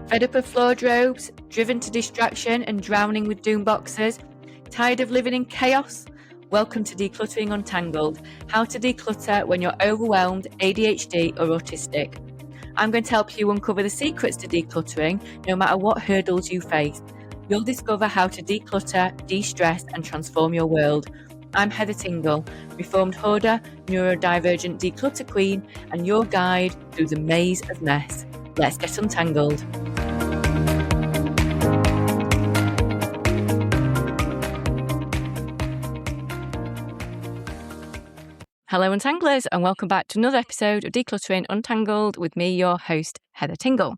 Fed up of floor robes, driven to distraction and drowning with doom boxes? Tired of living in chaos? Welcome to Decluttering Untangled, how to declutter when you're overwhelmed, ADHD or autistic. I'm going to help you uncover the secrets to decluttering, no matter what hurdles you face. You'll discover how to declutter, de-stress and transform your world. I'm Heather Tingle, reformed hoarder, neurodivergent declutter queen, and your guide through the maze of mess. Let's get untangled. Hello Untanglers, and welcome back to another episode of Decluttering Untangled with me, your host, Heather Tingle.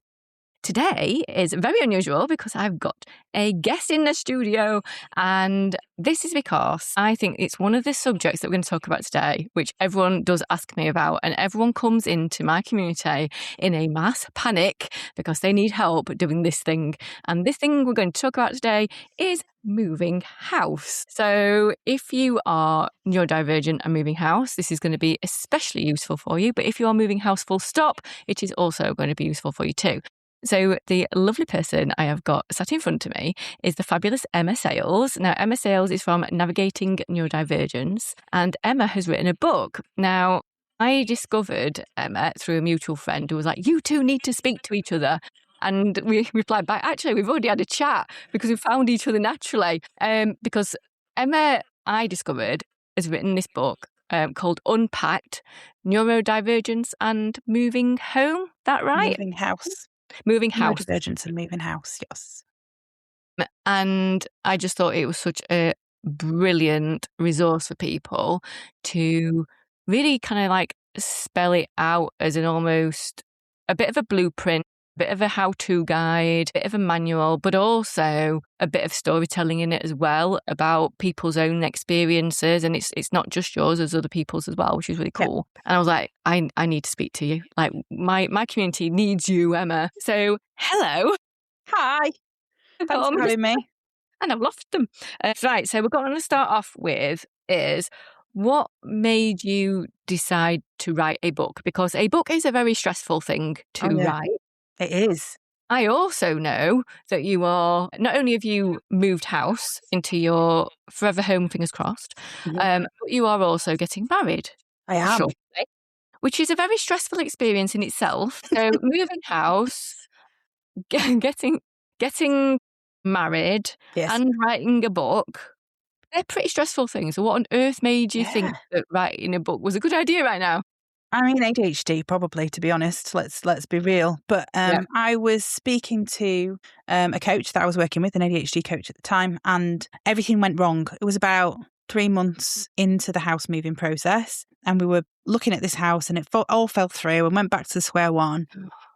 Today is very unusual because I've got a guest in the studio, and this is because I think it's one of the subjects that we're going to talk about today, which everyone does ask me about, and everyone comes into my community in a mass panic because they need help doing this thing. And this thing we're going to talk about today is moving house. So if you are neurodivergent and moving house, this is going to be especially useful for you. But if you are moving house full stop, it is also going to be useful for you too. So the lovely person I have got sat in front of me is the fabulous Emma Sales. Now, Emma Sales is from Navigating Neurodivergence, and Emma has written a book. Now, I discovered Emma through a mutual friend who was like, you two need to speak to each other. And we replied back, actually, we've already had a chat because we found each other naturally. Because Emma, I discovered, has written this book called Unpacked, Neurodivergence and Moving Home. That right? Moving house. Moving house. Neurodivergence and moving house, yes. And I just thought it was such a brilliant resource for people to really kind of like spell it out as an almost a bit of a blueprint, a bit of a how-to guide, a bit of a manual, but also a bit of storytelling in it as well about people's own experiences. And it's not just yours, there's other people's as well, which is really cool. Yeah. And I was like, I need to speak to you. Like my community needs you, Emma. So hello. Hi. Thanks for having me. And I've lost them. Right, so we're going to start off with is what made you decide to write a book? Because a book is a very stressful thing to write. It is. I also know that you are, not only have you moved house into your forever home, fingers crossed, but you are also getting married. I am. Shortly, which is a very stressful experience in itself. So moving house, getting married and writing a book, they're pretty stressful things. So what on earth made you think that writing a book was a good idea right now? I mean, ADHD, probably, to be honest. Let's be real. But I was speaking to a coach that I was working with, an ADHD coach at the time, and everything went wrong. It was about 3 months into the house moving process, and we were looking at this house, and it all fell through and went back to the square one.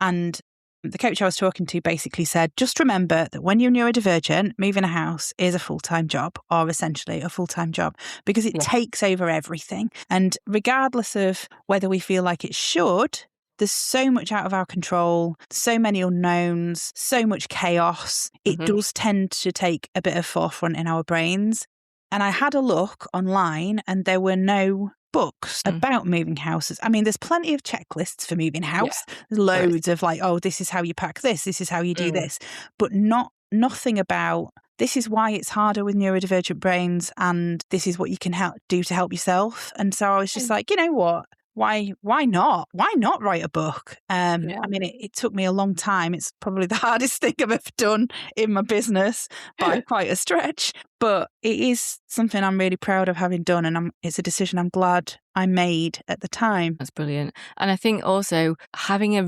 And the coach I was talking to basically said, just remember that when you're neurodivergent, moving a house is a full-time job, or essentially a full-time job, because it takes over everything. And regardless of whether we feel like it should, there's so much out of our control, so many unknowns, so much chaos. It does tend to take a bit of forefront in our brains. And I had a look online and there were no books about moving houses. I mean, there's plenty of checklists for moving house. There's loads of like, oh, this is how you pack this is how you do this, but nothing about this is why it's harder with neurodivergent brains, and this is what you can do to help yourself. And so I was just like, you know what? Why not? Why not write a book? I mean, it took me a long time. It's probably the hardest thing I've ever done in my business by quite a stretch. But it is something I'm really proud of having done. And it's a decision I'm glad I made at the time. That's brilliant. And I think also having a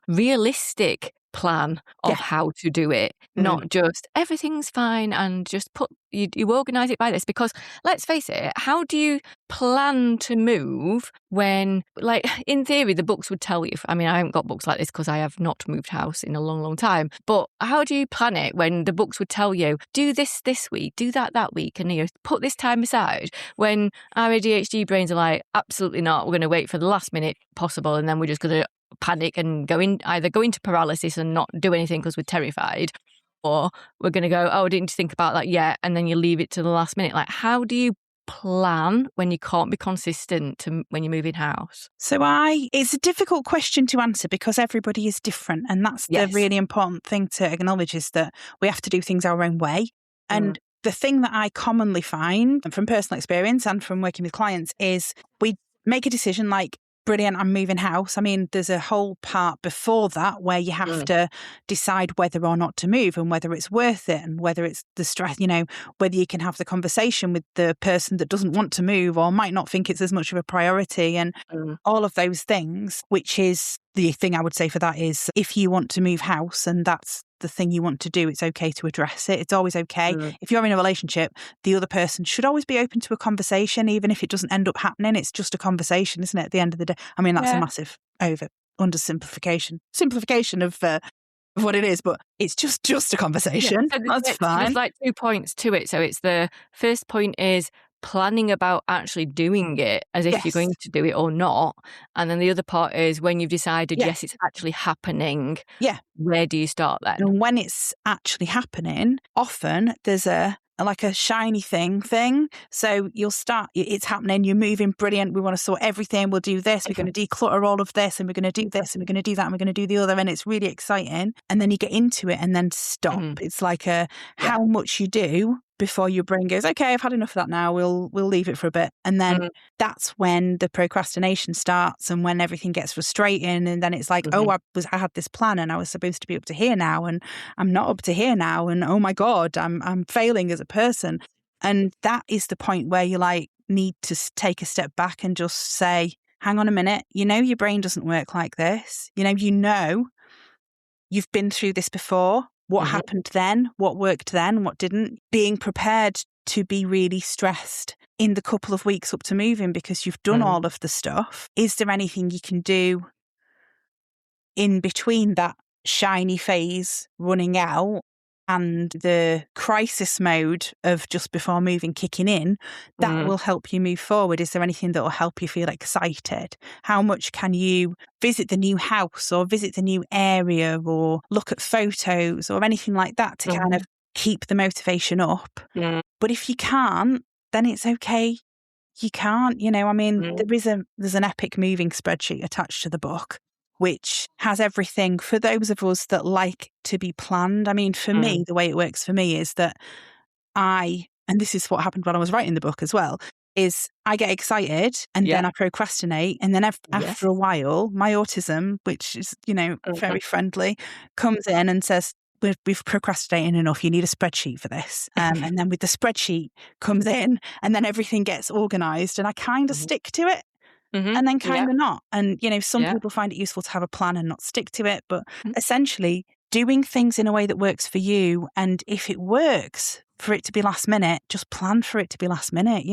realistic plan of how to do it, not just everything's fine and just you organise it by this, because let's face it, how do you plan to move when, like, in theory the books would tell you, I mean I haven't got books like this because I have not moved house in a long time, but how do you plan it when the books would tell you do this week, do that week, and put this time aside, when our ADHD brains are like, absolutely not, we're going to wait for the last minute possible and then we're just going to panic and either go into paralysis and not do anything because we're terrified, or we're going to go, oh, I didn't think about that yet, and then you leave it to the last minute. Like, how do you plan when you can't be consistent when you're moving house? So it's a difficult question to answer because everybody is different. And that's the Yes. really important thing to acknowledge, is that we have to do things our own way. And the thing that I commonly find from personal experience and from working with clients is we make a decision like, brilliant, I'm moving house. I mean, there's a whole part before that where you have to decide whether or not to move and whether it's worth it and whether it's the stress, whether you can have the conversation with the person that doesn't want to move or might not think it's as much of a priority and all of those things, which is the thing I would say for that is if you want to move house and that's the thing you want to do, it's okay to address it. It's always okay. If you're in a relationship, the other person should always be open to a conversation, even if it doesn't end up happening. It's just a conversation, isn't it, at the end of the day? I mean, that's a massive simplification of what it is, but it's just a conversation. So that's fine. There's like 2 points to it. So it's the first point is planning about actually doing it as if you're going to do it or not. And then the other part is when you've decided, yes, it's actually happening. Yeah. Where do you start then? And when it's actually happening, often there's a shiny thing. So you'll start, it's happening, you're moving, brilliant. We want to sort everything. We'll do this. We're going to declutter all of this and we're going to do this and we're going to do that and we're going to do the other. And it's really exciting. And then you get into it and then stop. It's like how much you do before your brain goes, okay, I've had enough of that now. We'll leave it for a bit. And then that's when the procrastination starts and when everything gets frustrating. And then it's like, I had this plan and I was supposed to be up to here now and I'm not up to here now. And oh my God, I'm failing as a person. And that is the point where you need to take a step back and just say, hang on a minute, your brain doesn't work like this. You've been through this before. What happened then? What worked then? What didn't? Being prepared to be really stressed in the couple of weeks up to moving because you've done all of the stuff. Is there anything you can do in between that shiny phase running out and the crisis mode of just before moving kicking in, that will help you move forward? Is there anything that will help you feel excited? How much can you visit the new house or visit the new area or look at photos or anything like that to kind of keep the motivation up? But if you can't, then it's okay. You can't, there's an epic moving spreadsheet attached to the book, which has everything for those of us that like to be planned. I mean, for me, the way it works for me is that and this is what happened when I was writing the book as well, is I get excited and then I procrastinate. And then after a while, my autism, which is, very friendly, comes in and says, we've procrastinated enough. You need a spreadsheet for this. And then with the spreadsheet comes in and then everything gets organised and I kind of stick to it. And then kind of not. And, some people find it useful to have a plan and not stick to it. But essentially, doing things in a way that works for you. And if it works for it to be last minute, just plan for it to be last minute,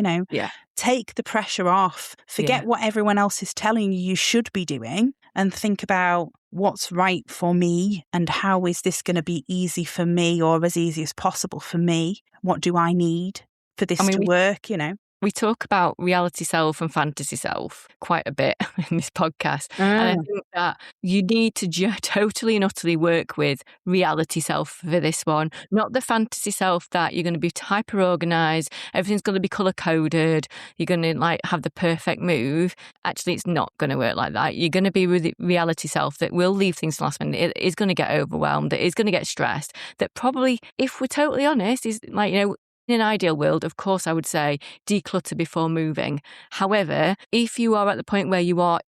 Take the pressure off. Forget what everyone else is telling you should be doing and think about what's right for me and how is this going to be easy for me or as easy as possible for me? What do I need for this to work, We talk about reality self and fantasy self quite a bit in this podcast. And I think that you need to totally and utterly work with reality self for this one, not the fantasy self that you're going to be hyper organized, everything's going to be color coded, you're going to have the perfect move. Actually, it's not going to work like that. You're going to be with the reality self that will leave things last minute. It is going to get overwhelmed. That is going to get stressed. That probably, if we're totally honest, is in an ideal world, of course, I would say declutter before moving. However, if you are at the point where you are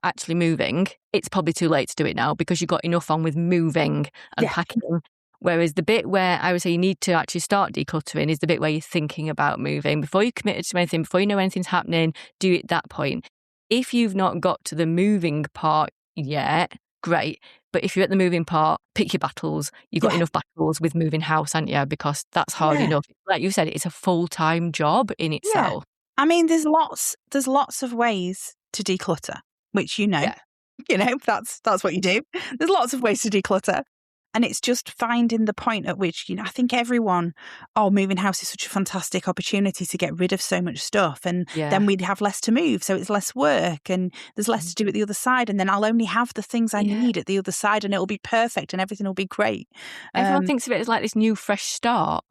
actually moving, it's probably too late to do it now because you've got enough on with moving and packing. Whereas the bit where I would say you need to actually start decluttering is the bit where you're thinking about moving. Before you're committed to anything, before you know anything's happening, do it at that point. If you've not got to the moving part yet, great. But if you're at the moving part, pick your battles. You've got enough battles with moving house, haven't you? Because that's hard enough. Like you said, it's a full-time job in itself. I mean, there's lots of ways to declutter, which that's what you do. There's lots of ways to declutter. And it's just finding the point at which, I think everyone, moving house is such a fantastic opportunity to get rid of so much stuff. And then we'd have less to move. So it's less work and there's less to do at the other side. And then I'll only have the things I need at the other side and it'll be perfect and everything will be great. Everyone thinks of it as like this new fresh start.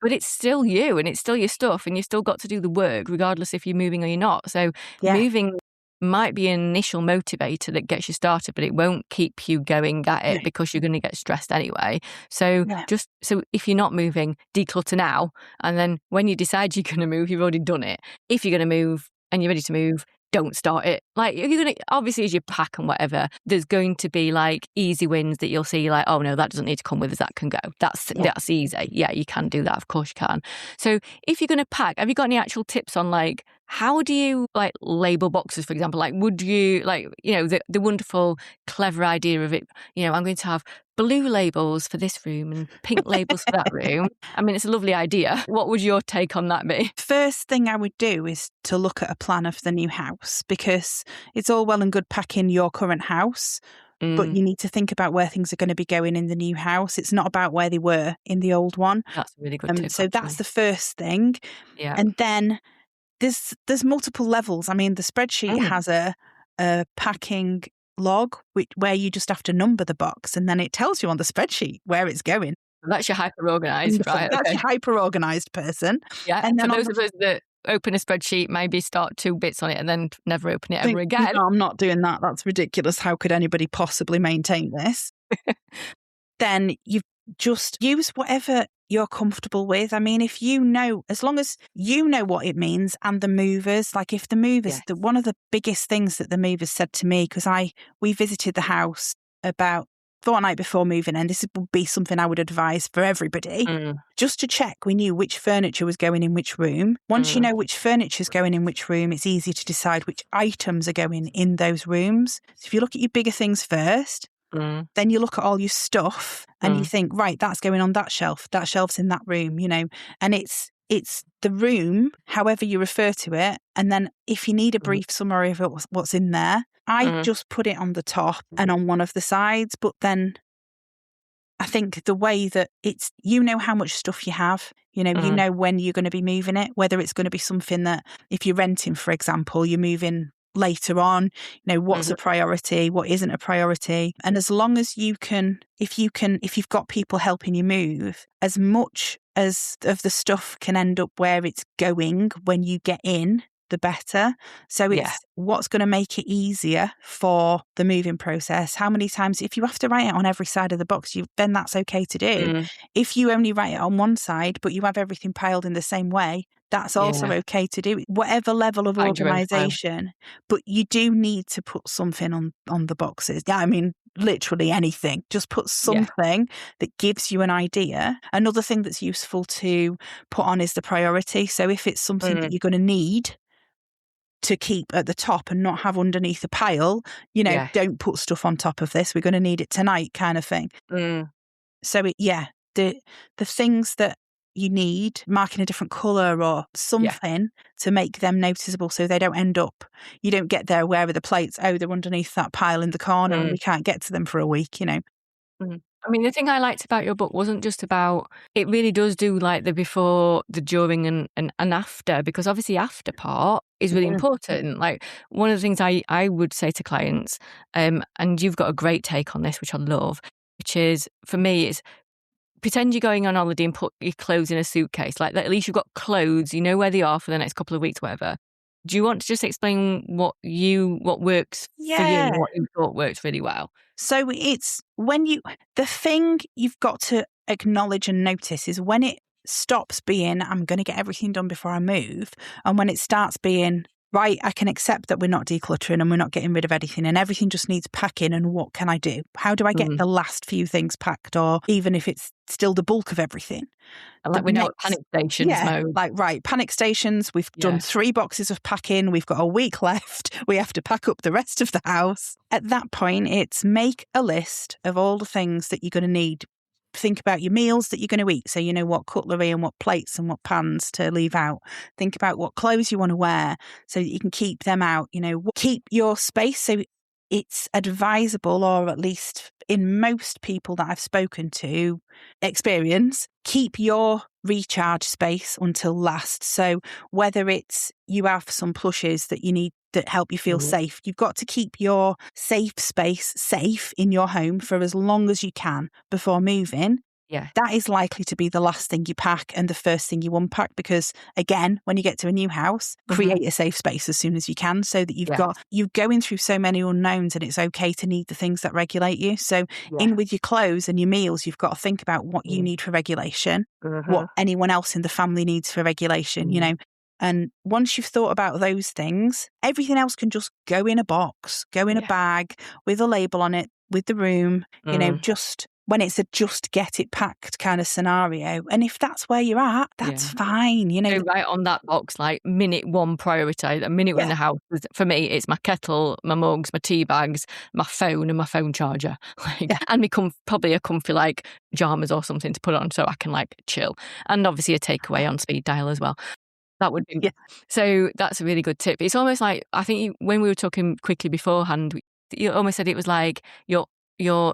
But it's still you and it's still your stuff and you've still got to do the work regardless if you're moving or you're not. So moving might be an initial motivator that gets you started, but it won't keep you going at it because you're going to get stressed anyway. So so if you're not moving, declutter now. And then when you decide you're going to move, you've already done it. If you're going to move and you're ready to move, don't start it. Like, you're going to, obviously, as you pack and whatever, there's going to be like easy wins that you'll see, like, oh no, that doesn't need to come with us, that can go. That's easy. Yeah, you can do that. Of course you can. So if you're going to pack, have you got any actual tips on like, how do you like label boxes, for example? Like, would you like, you know, the wonderful, clever idea of it, you know, I'm going to have blue labels for this room and pink labels for that room. I mean, it's a lovely idea. What would your take on that be? First thing I would do is to look at a plan of the new house, because it's all well and good packing your current house, but you need to think about where things are going to be going in the new house. It's not about where they were in the old one. That's a really good tip. So that's the first thing. Yeah. And then there's multiple levels. I mean, the spreadsheet has a packing log where you just have to number the box and then it tells you on the spreadsheet where it's going. That's your hyper-organised, right? That's your hyper-organised person. Yeah, and then for those of us that open a spreadsheet, maybe start 2 bits on it and then never open it ever again. No, I'm not doing that. That's ridiculous. How could anybody possibly maintain this? Then you just use whatever you're comfortable with. I mean, if you know, as long as you know what it means, and the movers, like if the movers, one of the biggest things that the movers said to me, because we visited the house about fortnight before moving in, this would be something I would advise for everybody, just to check we knew which furniture was going in which room. Once you know which furniture is going in which room, it's easier to decide which items are going in those rooms. So if you look at your bigger things first, then you look at all your stuff and you think, right, that's going on that shelf's in that room, you know, and it's the room, however you refer to it. And then if you need a brief summary of what's in there, I just put it on the top and on one of the sides. But then I think the way that it's, you know how much stuff you have, you know, you know when you're going to be moving it, whether it's going to be something that if you're renting, for example, you're moving later on, you know, what's a priority, what isn't a priority. And as long as you can, if you've got people helping you move, as much as of the stuff can end up where it's going when you get in, the better. So it's what's going to make it easier for the moving process. How many times, if you have to write it on every side of the box, then that's okay to do. If you only write it on one side, but you have everything piled in the same way, that's also okay to do. Whatever level of organisation, but you do need to put something on the boxes. Yeah, I mean, literally anything. Just put something that gives you an idea. Another thing that's useful to put on is the priority. So if it's something that you're going to need to keep at the top and not have underneath a pile, you know, don't put stuff on top of this. We're going to need it tonight, kind of thing. So the things that you need, marking a different colour or something to make them noticeable, so they don't end up, you don't get there, where are the plates? Oh, they're underneath that pile in the corner and we can't get to them for a week, you know. I mean, the thing I liked about your book wasn't just about, it really does do like the before, the during and after, because obviously after part is really important. Like one of the things I would say to clients, and you've got a great take on this, which I love, which is, for me, is pretend you're going on holiday and put your clothes in a suitcase. Like, at least you've got clothes, you know where they are for the next couple of weeks, whatever. Do you want to just explain what works for you and what you thought worked really well? So it's the thing you've got to acknowledge and notice is when it stops being, I'm going to get everything done before I move, and when it starts being, right, I can accept that we're not decluttering and we're not getting rid of anything and everything just needs packing, and what can I do? How do I get the last few things packed, or even if it's still the bulk of everything? And like we're not panic stations mode. Like, right, panic stations, we've done 3 boxes of packing, we've got a week left, we have to pack up the rest of the house. At that point, it's make a list of all the things that you're going to need. Think about your meals that you're going to eat, so you know what cutlery and what plates and what pans to leave out. Think about what clothes you want to wear so that you can keep them out. You know, keep your space. So it's advisable, or at least in most people that I've spoken to experience, keep your recharge space until last. So whether it's you have some plushes that you need that help you feel safe, you've got to keep your safe space safe in your home for as long as you can before moving. Yeah. that is likely to be the last thing you pack and the first thing you unpack, because again, when you get to a new house, create a safe space as soon as you can, so that you're going through so many unknowns, and it's okay to need the things that regulate you. So in with your clothes and your meals, you've got to think about what you need for regulation, what anyone else in the family needs for regulation, you know. And once you've thought about those things, everything else can just go in a box, go in a bag with a label on it, with the room, you know, just when it's a just get it packed kind of scenario. And if that's where you're at, that's fine, you know. So right on that box, like minute one priority, the minute we're in the house, for me, it's my kettle, my mugs, my tea bags, my phone and my phone charger. And probably a comfy like pajamas or something to put on so I can like chill. And obviously a takeaway on speed dial as well. That would be So that's a really good tip. It's almost like, I think when we were talking quickly beforehand, you almost said it was like your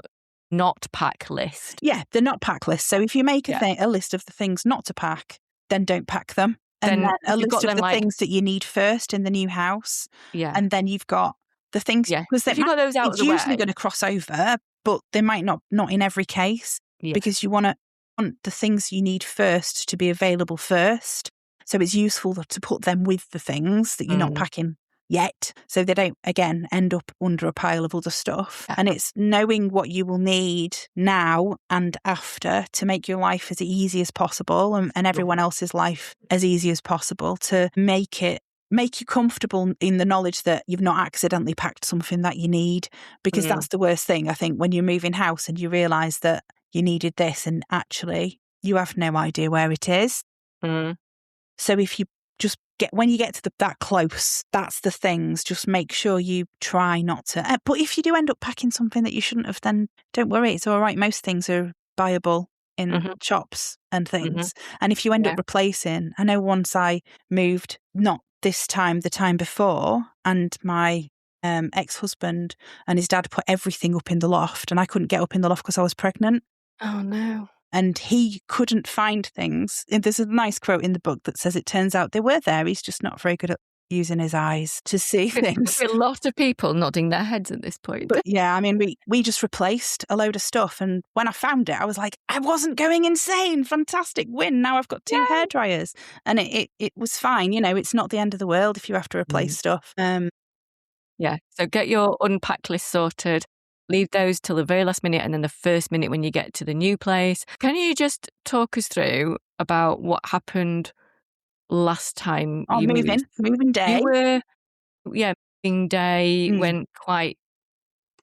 not pack list. Yeah, the not pack list. So if you make a list of the things not to pack, then don't pack them. And then a list of the things that you need first in the new house. Yeah. And then you've got the things, because if you've got those out of the way, it's usually going to cross over, but they might not in every case, because you want the things you need first to be available first. So it's useful to put them with the things that you're not packing yet, so they don't, again, end up under a pile of other stuff. And it's knowing what you will need now and after to make your life as easy as possible, and everyone else's life as easy as possible, to make you comfortable in the knowledge that you've not accidentally packed something that you need, because that's the worst thing, I think, when you're moving house and you realise that you needed this and actually you have no idea where it is. So if you just when you get to that close, that's the things, just make sure you try not to. But if you do end up packing something that you shouldn't have, then don't worry, it's all right. Most things are buyable in shops and things. And if you end up replacing, I know once I moved, not this time, the time before, and my ex-husband and his dad put everything up in the loft, and I couldn't get up in the loft because I was pregnant. Oh no. And he couldn't find things. And there's a nice quote in the book that says it turns out they were there. He's just not very good at using his eyes to see things. A lot of people nodding their heads at this point. But yeah, I mean, we just replaced a load of stuff. And when I found it, I was like, I wasn't going insane. Fantastic win. Now I've got 2 hairdryers. And it was fine. You know, it's not the end of the world if you have to replace stuff. So get your unpacked list sorted. Leave those till the very last minute, and then the first minute when you get to the new place. Can you just talk us through about what happened last time? Moving day. Moving day went quite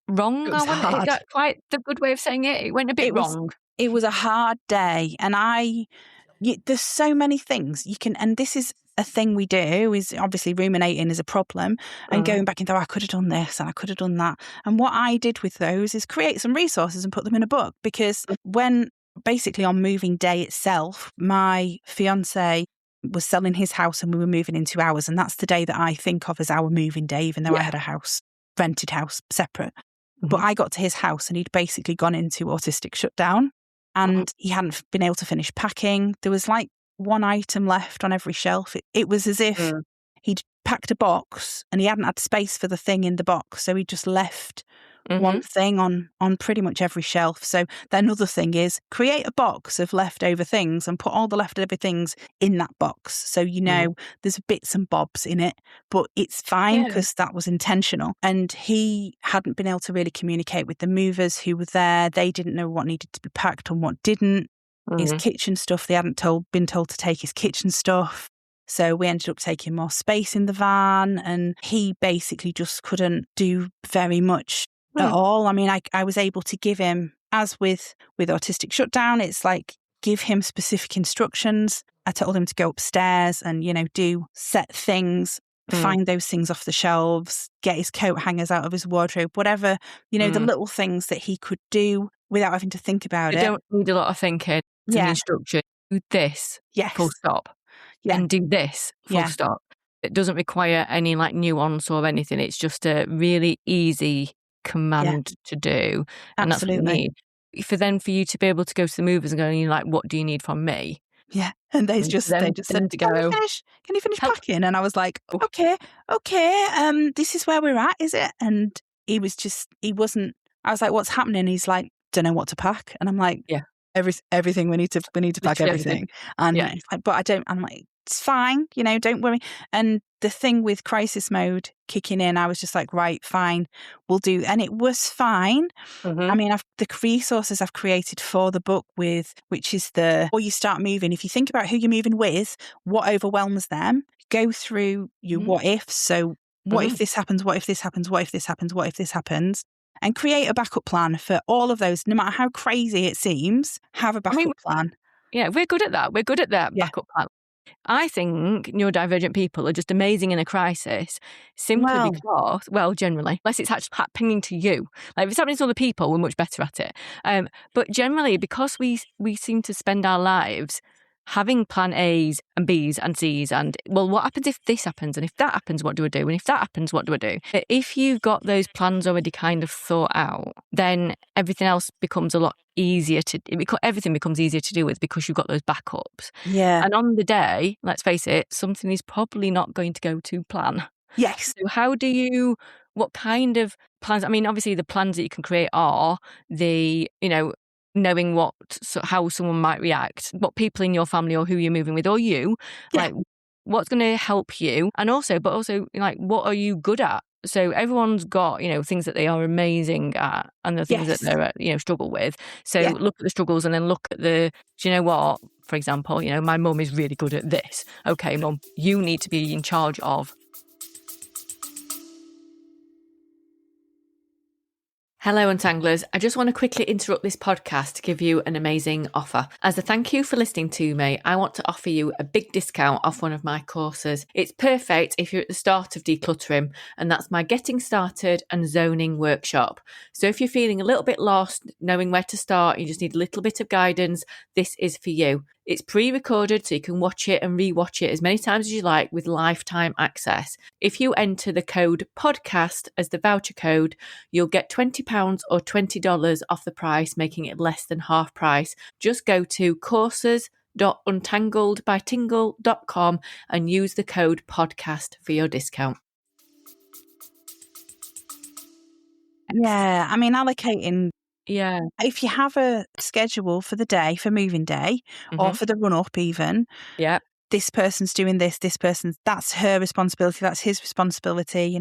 wrong. It was hard. Is that quite the good way of saying it? It went a bit wrong. It was a hard day, and there's so many things you can, and this is a thing we do, is obviously ruminating is a problem, and going back and I could have done this and I could have done that. And what I did with those is create some resources and put them in a book, because when basically on moving day itself, my fiance was selling his house and we were moving into ours, and that's the day that I think of as our moving day, even though I had a rented house separate. But I got to his house and he'd basically gone into autistic shutdown, and he hadn't been able to finish packing. There was like one item left on every shelf. It was as if he'd packed a box and he hadn't had space for the thing in the box, so he just left one thing on pretty much every shelf. So then another thing is create a box of leftover things and put all the leftover things in that box, so you know there's bits and bobs in it, but it's fine because that was intentional. And he hadn't been able to really communicate with the movers who were there. They didn't know what needed to be packed and what didn't. His kitchen stuff, they hadn't been told to take his kitchen stuff. So we ended up taking more space in the van, and he basically just couldn't do very much at all. I mean, I was able to give him, as with autistic shutdown, it's like give him specific instructions. I told him to go upstairs and, you know, do set things, find those things off the shelves, get his coat hangers out of his wardrobe, whatever, you know, the little things that he could do without having to think about it. You don't need a lot of thinking. It's an instruction. Do this, full stop. And do this, full stop. It doesn't require any like nuance or anything. It's just a really easy command to do. And Absolutely. That's what you need. For you to be able to go to the movers and go, you're like, what do you need from me? Yeah. And they just said, can you finish packing? And I was like, okay, this is where we're at, is it? And I was like, what's happening? He's like, don't know what to pack. And I'm like, everything. We need to pack Literally everything. And Yeah. he's like, but I don't. I'm like, it's fine, don't worry. And the thing with crisis mode kicking in, I was just like, right, fine, we'll do. And it was fine. I mean, the resources I've created for the book which is or you start moving. If you think about who you're moving with, what overwhelms them, go through your what ifs. So what if this happens? What if this happens? What if this happens? What if this happens? And create a backup plan for all of those. No matter how crazy it seems, have a backup plan. Yeah, we're good at that. We're good at that backup plan. I think neurodivergent people are just amazing in a crisis simply because, generally, unless it's actually happening to you. Like if it's happening to other people, we're much better at it. But generally, because we seem to spend our lives having plan A's and B's and C's and, well, what happens if this happens? And if that happens, what do I do? And if that happens, what do I do? If you've got those plans already kind of thought out, then everything else becomes a lot easier everything becomes easier to deal with because you've got those backups. Yeah. And on the day, let's face it, something is probably not going to go to plan. Yes. So what kind of plans? I mean, obviously the plans that you can create are knowing how someone might react, what people in your family or who you're moving with or you, like what's going to help you. And also like, what are you good at? So everyone's got, things that they are amazing at and the things that they're, struggle with. So look at the struggles and then look at do you know what? For example, my mum is really good at this. Okay, mum, you need to be in charge of. Hello, Untanglers. I just want to quickly interrupt this podcast to give you an amazing offer. As a thank you for listening to me, I want to offer you a big discount off one of my courses. It's perfect if you're at the start of decluttering, and that's my Getting Started and Zoning workshop. So if you're feeling a little bit lost, knowing where to start, you just need a little bit of guidance, this is for you. It's pre-recorded so you can watch it and re-watch it as many times as you like with lifetime access. If you enter the code podcast as the voucher code, you'll get £20 or $20 off the price, making it less than half price. Just go to courses.untangledbytingle.com and use the code podcast for your discount. Yeah, I mean, allocating. Yeah. If you have a schedule for the day, for moving day, or for the run up even, this person's doing this person's, that's her responsibility, that's his responsibility,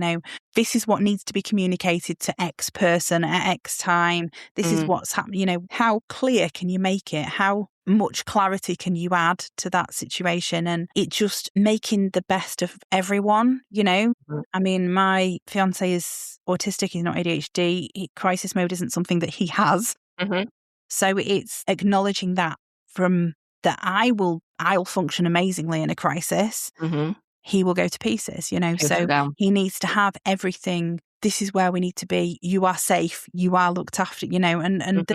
this is what needs to be communicated to X person at X time, this is what's happening, how clear can you make it, how much clarity can you add to that situation, and it just making the best of everyone, I mean, my fiance is autistic, he's not ADHD, crisis mode isn't something that he has, so it's acknowledging that that I'll function amazingly in a crisis, he will go to pieces, so he needs to have everything. This is where we need to be. You are safe. You are looked after, and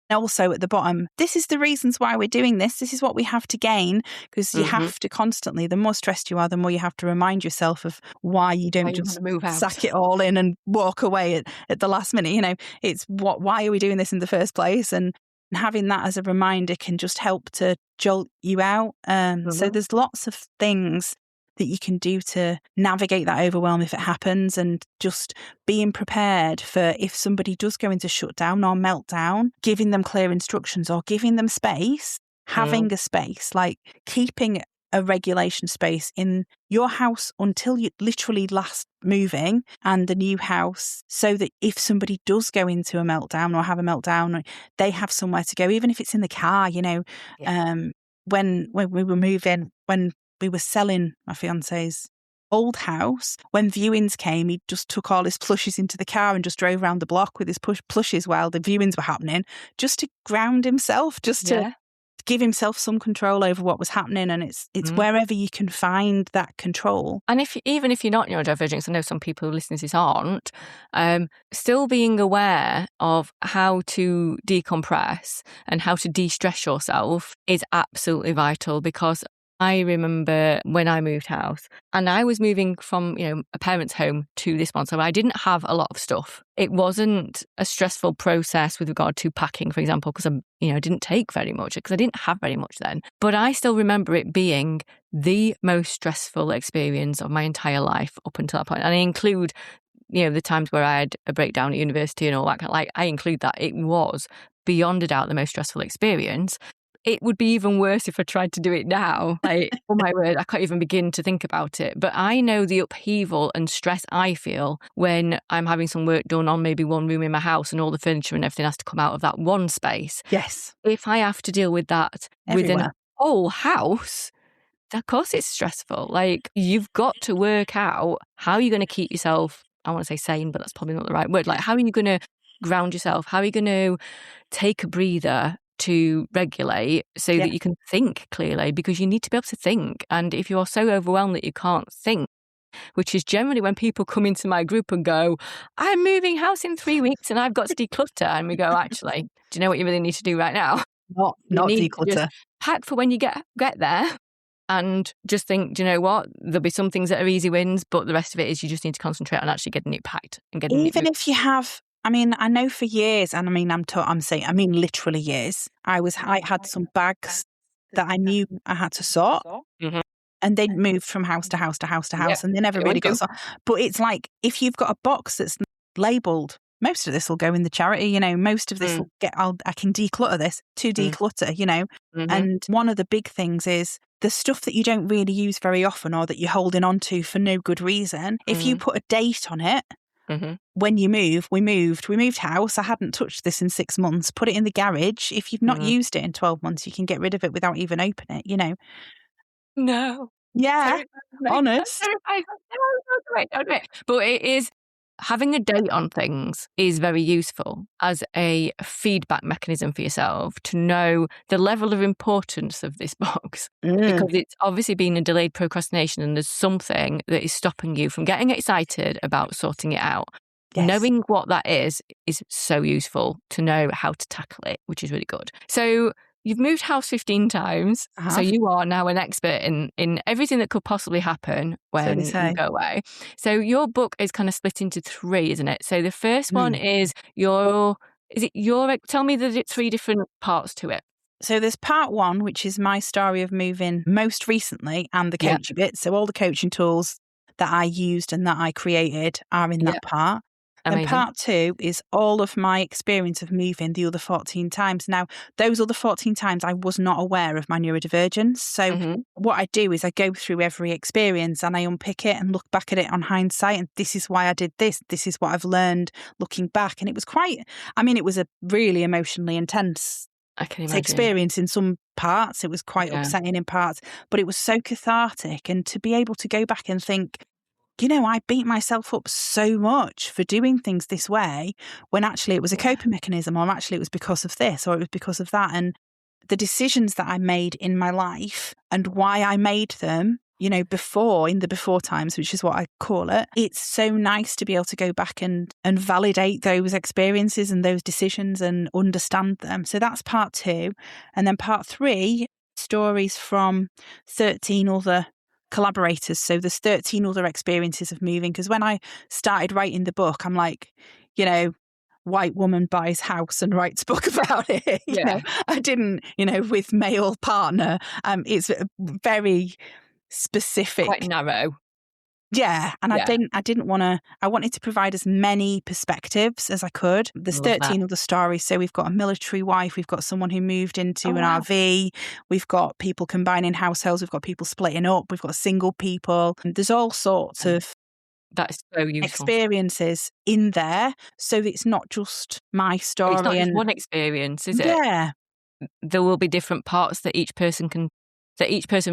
also at the bottom, this is the reasons why we're doing this. This is what we have to gain, because you have to constantly, the more stressed you are, the more you have to remind yourself of why you don't just sack it all in and walk away at the last minute. It's why are we doing this in the first place? And having that as a reminder can just help to jolt you out. So there's lots of things that you can do to navigate that overwhelm if it happens, and just being prepared for if somebody does go into shutdown or meltdown, giving them clear instructions or giving them space, having a space, like keeping a regulation space in your house until you literally last moving and the new house, so that if somebody does go into a meltdown or have a meltdown, they have somewhere to go, even if it's in the car, when we were moving, when we were selling my fiance's old house, when viewings came, he just took all his plushies into the car and just drove around the block with his plushies while the viewings were happening, just to ground himself, just to give himself some control over what was happening. And it's wherever you can find that control. And even if you're not neurodivergent, I know some people who listen to this aren't, still being aware of how to decompress and how to de-stress yourself is absolutely vital, because I remember when I moved house and I was moving from, a parent's home to this one. So I didn't have a lot of stuff. It wasn't a stressful process with regard to packing, for example, because I didn't take very much, because I didn't have very much then. But I still remember it being the most stressful experience of my entire life up until that point. And I include the times where I had a breakdown at university and all that, like I include that. It was beyond a doubt the most stressful experience. It would be even worse if I tried to do it now. Like, oh my word, I can't even begin to think about it. But I know the upheaval and stress I feel when I'm having some work done on maybe one room in my house and all the furniture and everything has to come out of that one space. Yes. If I have to deal with that within a whole house, of course it's stressful. Like, you've got to work out how you're going to keep yourself, I want to say sane, but that's probably not the right word. Like, how are you going to ground yourself? How are you going to take a breather to regulate so that you can think clearly, because you need to be able to think. And if you are so overwhelmed that you can't think, which is generally when people come into my group and go, I'm moving house in 3 weeks and I've got to declutter. And we go, actually, do you know what you really need to do right now? Not declutter. Just pack for when you get there and just think, do you know what? There'll be some things that are easy wins, but the rest of it is you just need to concentrate on actually getting it packed and getting it. Even if you have, I mean, I know for years, and I mean, I mean, literally years, I had some bags that I knew I had to sort, and they'd moved from house to house to house to house, and they never really got sorted. But it's like, if you've got a box that's labelled, most of this will go in the charity, most of this will I can declutter this to declutter, and one of the big things is the stuff that you don't really use very often or that you're holding on to for no good reason. If you put a date on it, when you move, we moved house. I hadn't touched this in 6 months. Put it in the garage. If you've not used it in 12 months, you can get rid of it without even opening it, No. Yeah. Honest. But it is, having a date on things is very useful as a feedback mechanism for yourself to know the level of importance of this box, because it's obviously been a delayed procrastination and there's something that is stopping you from getting excited about sorting it out. Yes. Knowing what that is so useful to know how to tackle it, which is really good. So you've moved house 15 times, so you are now an expert in everything that could possibly happen when you go away. So your book is kind of split into 3, isn't it? So the first one is tell me there's 3 different parts to it. So there's part 1, which is my story of moving most recently, and the coaching bit. So all the coaching tools that I used and that I created are in that part. Amazing. And part 2 is all of my experience of moving the other 14 times. Now, those other 14 times I was not aware of my neurodivergence. So what I do is I go through every experience and I unpick it and look back at it on hindsight. And this is why I did this. This is what I've learned looking back. And it was it was a really emotionally intense experience in some parts. It was quite upsetting in parts, but it was so cathartic. And to be able to go back and think, I beat myself up so much for doing things this way when actually it was a coping mechanism, or actually it was because of this, or it was because of that. And the decisions that I made in my life and why I made them, in the before times, which is what I call it. It's so nice to be able to go back and validate those experiences and those decisions and understand them. So that's part 2. And then part 3, stories from 13 other collaborators. So there's 13 other experiences of moving, because when I started writing the book, I'm like, white woman buys house and writes book about it. I didn't, with male partner. It's very specific, quite narrow. Yeah, and I didn't want to. I wanted to provide as many perspectives as I could. There's 13 other stories. So we've got a military wife, we've got someone who moved into an RV, we've got people combining households, we've got people splitting up, we've got single people. And there's all sorts of that's so useful experiences in there. So it's not just my story. It's not just one experience, is it? Yeah, there will be different parts that each person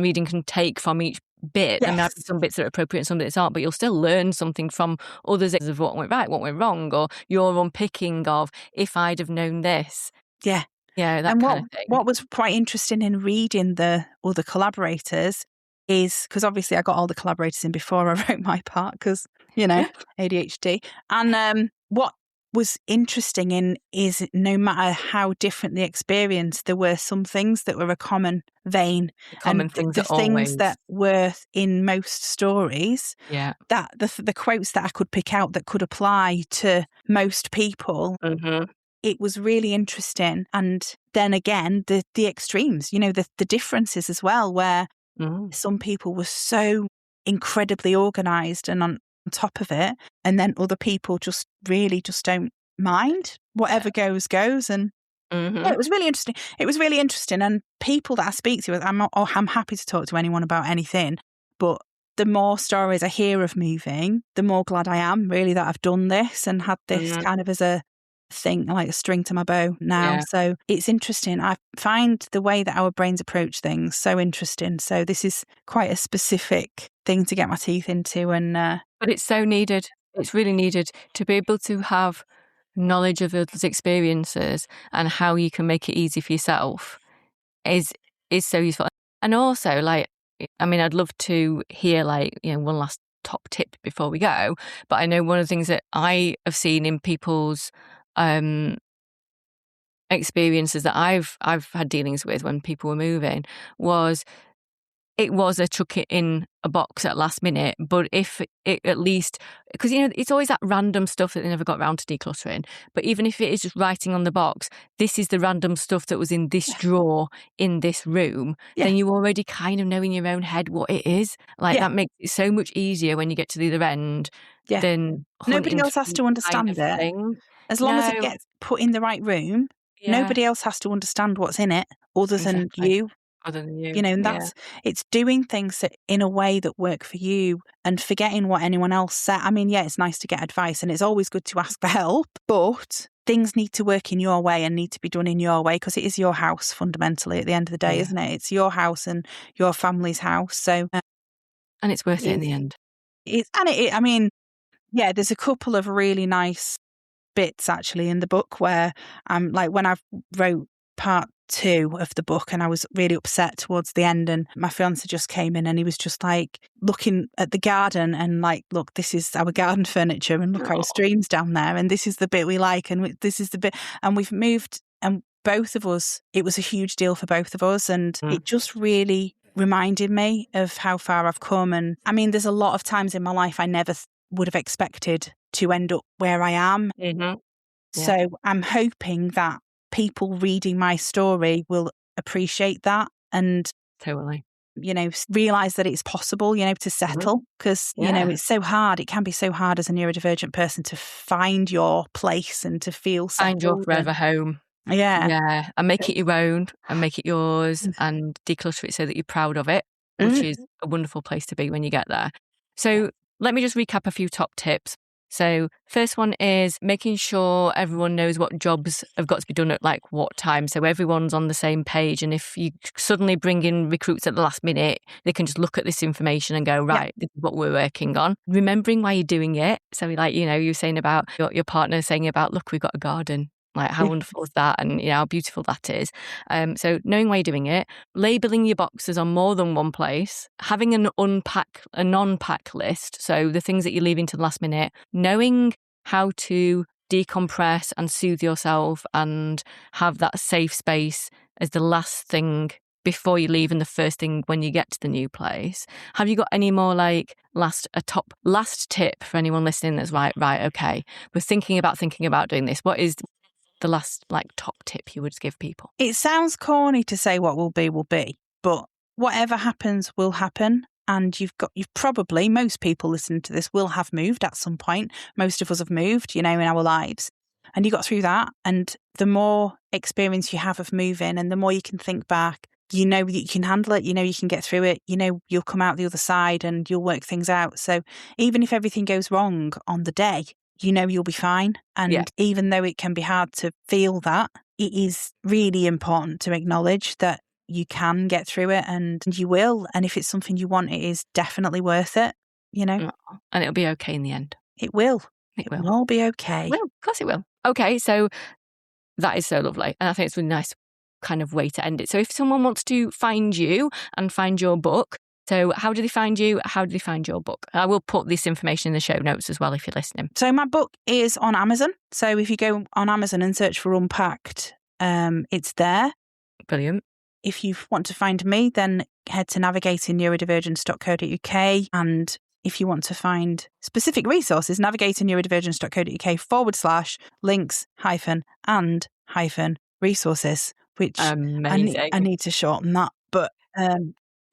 reading can take from each bit. Yes. And there are some bits that are appropriate and some bits aren't, but you'll still learn something from others of what went right, what went wrong, or your unpicking of, if I'd have known this. Yeah, that and kind of thing. What was quite interesting in reading the other collaborators is, because obviously I got all the collaborators in before I wrote my part, because, ADHD. And what was interesting is no matter how different the experience, there were some things that were a common vein. Things that were in most stories, that the quotes that I could pick out that could apply to most people. It was really interesting. And then again, the extremes, the differences as well, where some people were so incredibly organised and top of it, and then other people just really just don't mind. Whatever goes. And yeah, it was really interesting. And people that I speak to, I'm happy to talk to anyone about anything, but the more stories I hear of moving, the more glad I am really that I've done this and had this kind of as a thing, like a string to my bow now. So it's interesting. I find the way that our brains approach things so interesting. So this is quite a specific thing to get my teeth into. But it's so needed. It's really needed to be able to have knowledge of others' experiences and how you can make it easy for yourself is so useful. And also, like, I mean, I'd love to hear, like, one last top tip before we go. But I know one of the things that I have seen in people's experiences that I've had dealings with when people were moving was a chuck it in a box at last minute, but if it at least, because it's always that random stuff that they never got around to decluttering, but even if it is just writing on the box, this is the random stuff that was in this drawer in this room, then you already kind of know in your own head what it is. Like that makes it so much easier when you get to the other end than nobody else has to understand it. Thing. As long as it gets put in the right room, nobody else has to understand what's in it other than you. Other than you. And it's doing things that in a way that work for you and forgetting what anyone else said. I mean, it's nice to get advice and it's always good to ask for help, but things need to work in your way and need to be done in your way because it is your house fundamentally at the end of the day, isn't it? It's your house and your family's house. So, and it's worth it in the end. I mean, there's a couple of really nice bits actually in the book where like when I wrote part 2 of the book and I was really upset towards the end, and my fiance just came in and he was just like looking at the garden and like, look, this is our garden furniture and look, our streams down there and this is the bit we like and this is the bit, and we've moved, and both of us, it was a huge deal for both of us, and it just really reminded me of how far I've come. And I mean, there's a lot of times in my life I never would have expected to end up where I am. So I'm hoping that people reading my story will appreciate that and realize that it's possible, to settle, because it's so hard. It can be so hard as a neurodivergent person to find your place and to feel settled. Find your forever home. And make it your own and make it yours and declutter it so that you're proud of it, which is a wonderful place to be when you get there. So let me just recap a few top tips. So first one is making sure everyone knows what jobs have got to be done at like what time. So everyone's on the same page. And if you suddenly bring in recruits at the last minute, they can just look at this information and go, right, this is what we're working on. Remembering why you're doing it. So like, you were saying about your partner saying about, look, we've got a garden. Like how wonderful is that? And how beautiful that is. So knowing why you're doing it, labeling your boxes on more than one place, having a non-pack list. So the things that you're leaving to the last minute, knowing how to decompress and soothe yourself and have that safe space as the last thing before you leave and the first thing when you get to the new place. Have you got any more like last tip for anyone listening that's right, okay, we're thinking about doing this. What is the last like top tip you would give people? It sounds corny to say what will be, but whatever happens will happen. And most people listening to this will have moved at some point. Most of us have moved, in our lives. And you got through that. And the more experience you have of moving and the more you can think back, that you can handle it, you can get through it, you'll come out the other side and you'll work things out. So even if everything goes wrong on the day, you'll be fine. And even though it can be hard to feel that, it is really important to acknowledge that you can get through it and you will. And if it's something you want, it is definitely worth it, And it'll be okay in the end. It will. It will all be okay. Well, of course it will. Okay, so that is so lovely. And I think it's a really nice kind of way to end it. So if someone wants to find you and find your book, so how do they find you? How do they find your book? I will put this information in the show notes as well if you're listening. So my book is on Amazon. So if you go on Amazon and search for Unpacked, it's there. Brilliant. If you want to find me, then head to navigatingneurodivergence.co.uk. And if you want to find specific resources, navigatingneurodivergence.co.uk/links-and-resources, which amazing. I need to shorten that, but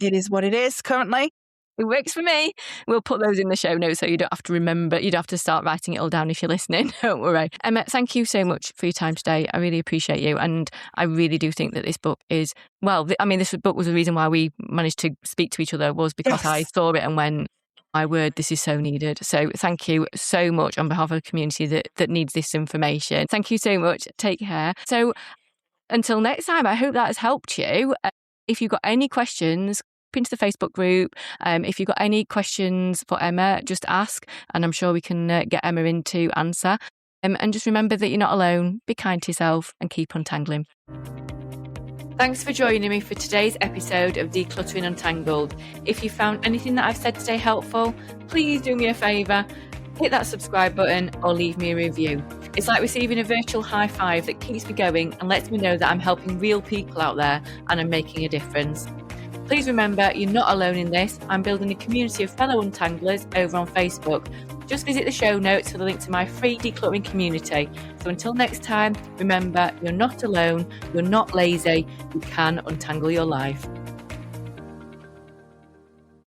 it is what it is currently. It works for me. We'll put those in the show notes so you don't have to remember. You don't have to start writing it all down if you're listening. Don't worry. Emma, thank you so much for your time today. I really appreciate you. And I really do think that this book is, this book was the reason why we managed to speak to each other, was because I saw it and went, my word, this is so needed. So thank you so much on behalf of the community that needs this information. Thank you so much. Take care. So until next time, I hope that has helped you. If you've got any questions, into the Facebook group. If you've got any questions for Emma, just ask, and I'm sure we can get Emma in to answer. And just remember that you're not alone. Be kind to yourself and keep untangling. Thanks for joining me for today's episode of Decluttering Untangled. If you found anything that I've said today helpful, please do me a favour. Hit that subscribe button or leave me a review. It's like receiving a virtual high five that keeps me going and lets me know that I'm helping real people out there and I'm making a difference. Please remember, you're not alone in this. I'm building a community of fellow untanglers over on Facebook. Just visit the show notes for the link to my free decluttering community. So until next time, remember, you're not alone, you're not lazy, you can untangle your life.